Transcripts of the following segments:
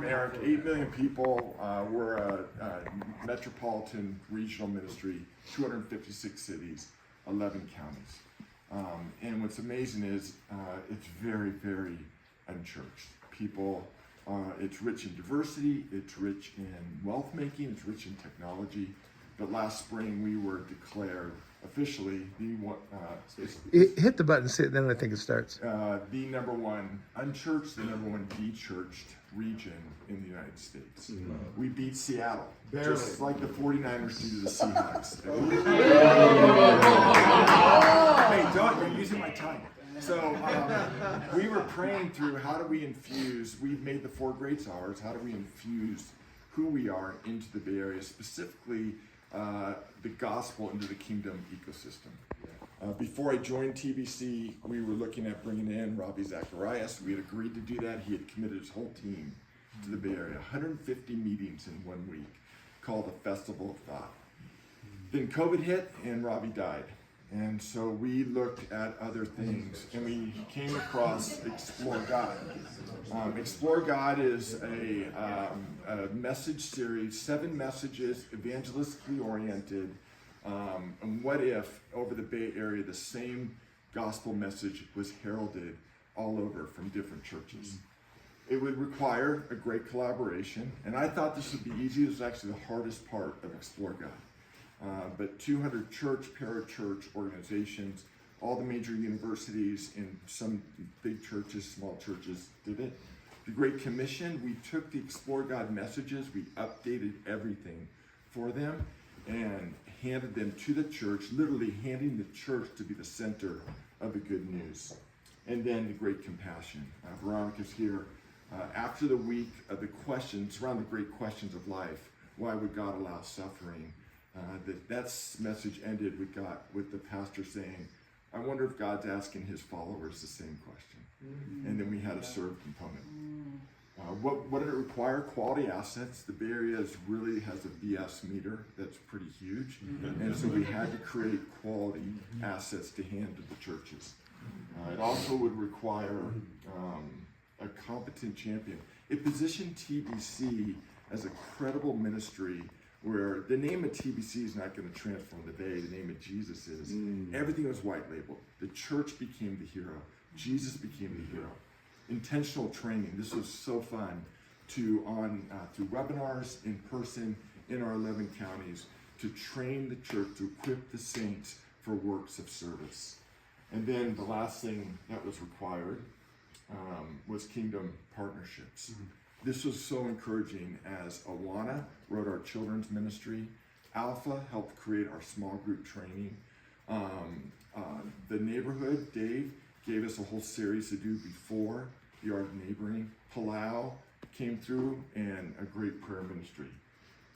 Eric, 8 million people. We're a metropolitan regional ministry, 256 cities, 11 counties. And what's amazing is it's very, very unchurched. People, it's rich in diversity, it's rich in wealth making, it's rich in technology. But last spring we were declared officially the one. Hit the button, then I think it starts. The number one unchurched, the number one de-churched region in the United States. We beat Seattle, just like the 49ers do to the Seahawks. Hey, don't, you're using my time. So we were praying through how do we infuse, we've made the 4 greats ours, how do we infuse who we are into the Bay Area, specifically the gospel into the kingdom ecosystem. Before I joined TBC, we were looking at bringing in Ravi Zacharias. We had agreed to do that. He had committed his whole team to the Bay Area. 150 meetings in 1 week called a Festival of Thought. Then COVID hit and Ravi died. And so we looked at other things and we came across Explore God. Explore God is a message series, 7 messages, evangelistically oriented. And what if over the Bay Area the same gospel message was heralded all over from different churches? It would require a great collaboration, and I thought this would be easy. It was actually the hardest part of Explore God. But 200 church, parachurch organizations, all the major universities, and some big churches, small churches did it. The Great Commission, we took the Explore God messages, we updated everything for them, and handed them to the church, literally handing the church to be the center of the good news. And then the Great Compassion. Veronica's here. After the week of the questions, around the great questions of life, why would God allow suffering? That message ended with the pastor saying, I wonder if God's asking his followers the same question. And then we had a serve component. What did it require? Quality assets. The Bay Area really has a BS meter that's pretty huge. And so we had to create quality assets to hand to the churches. It also would require a competent champion. It positioned TBC as a credible ministry where the name of TBC is not going to transform the Bay. The name of Jesus is. Everything was white labeled. The church became the hero. Jesus became the hero. Intentional training. This was so fun through webinars, in person, in our 11 counties, to train the church, to equip the saints for works of service. And then the last thing that was required was kingdom partnerships. This was so encouraging as Awana wrote our children's ministry. Alpha helped create our small group training. The neighborhood, Dave, gave us a whole series to do before the art of neighboring. Palau came through, and a great prayer ministry.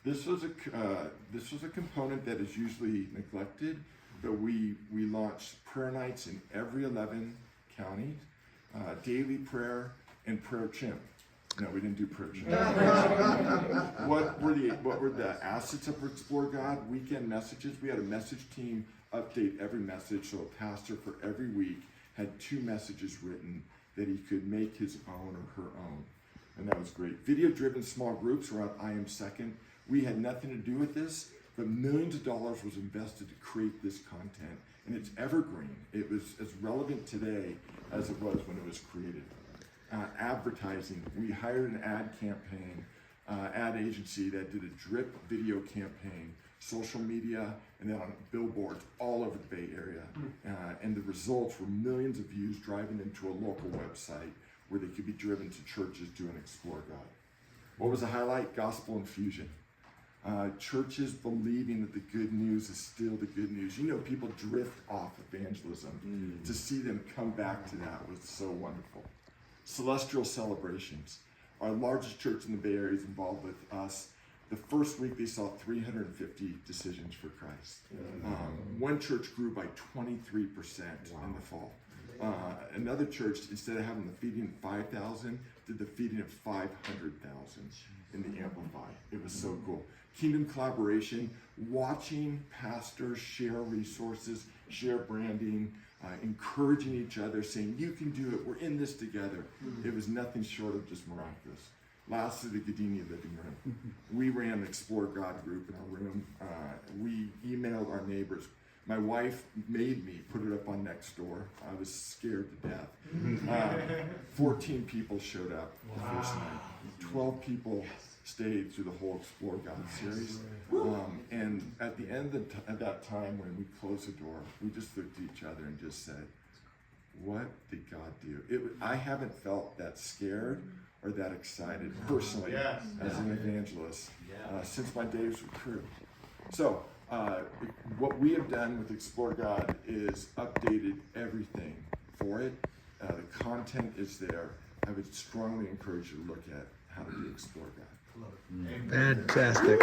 This was a component that is usually neglected, but we launched prayer nights in every 11 counties, daily prayer, and prayer chimp. No, we didn't do prayer chimp. What were the assets of Explore God? Weekend messages. We had a message team update every message, so a pastor for every week had 2 messages written that he could make his own or her own. And that was great. Video-driven small groups around I Am Second. We had nothing to do with this, but millions of dollars was invested to create this content. And it's evergreen. It was as relevant today as it was when it was created. Advertising. We hired an ad campaign, ad agency that did a drip video campaign, social media, and then on billboards all over the Bay Area. And the results were millions of views driving them to a local website where they could be driven to churches doing Explore God. What was the highlight? Gospel infusion. Churches believing that the good news is still the good news. You know, people drift off evangelism. To see them come back to that was so wonderful. Celestial celebrations. Our largest church in the Bay Area is involved with us. The first week they saw 350 decisions for Christ. One church grew by 23% in the fall. Another church, instead of having the feeding of 5,000, did the feeding of 500,000 in the Amplify. It was so cool. Kingdom collaboration, watching pastors share resources, share branding, encouraging each other, saying, you can do it, we're in this together. It was nothing short of just miraculous. lastly, the Gaddini living room. We ran an Explore God group in our room. We emailed our neighbors. My wife made me put it up on Nextdoor. I was scared to death. 14 people showed up the first night. 12 people stayed through the whole Explore God series. And at the end of that time, when we closed the door, we just looked at each other and just said, what did God do? I haven't felt that scared or that excited personally as an evangelist since my days with Crew. So what we have done with Explore God is updated everything for it. The content is there. I would strongly encourage you to look at how to do Explore God. Fantastic.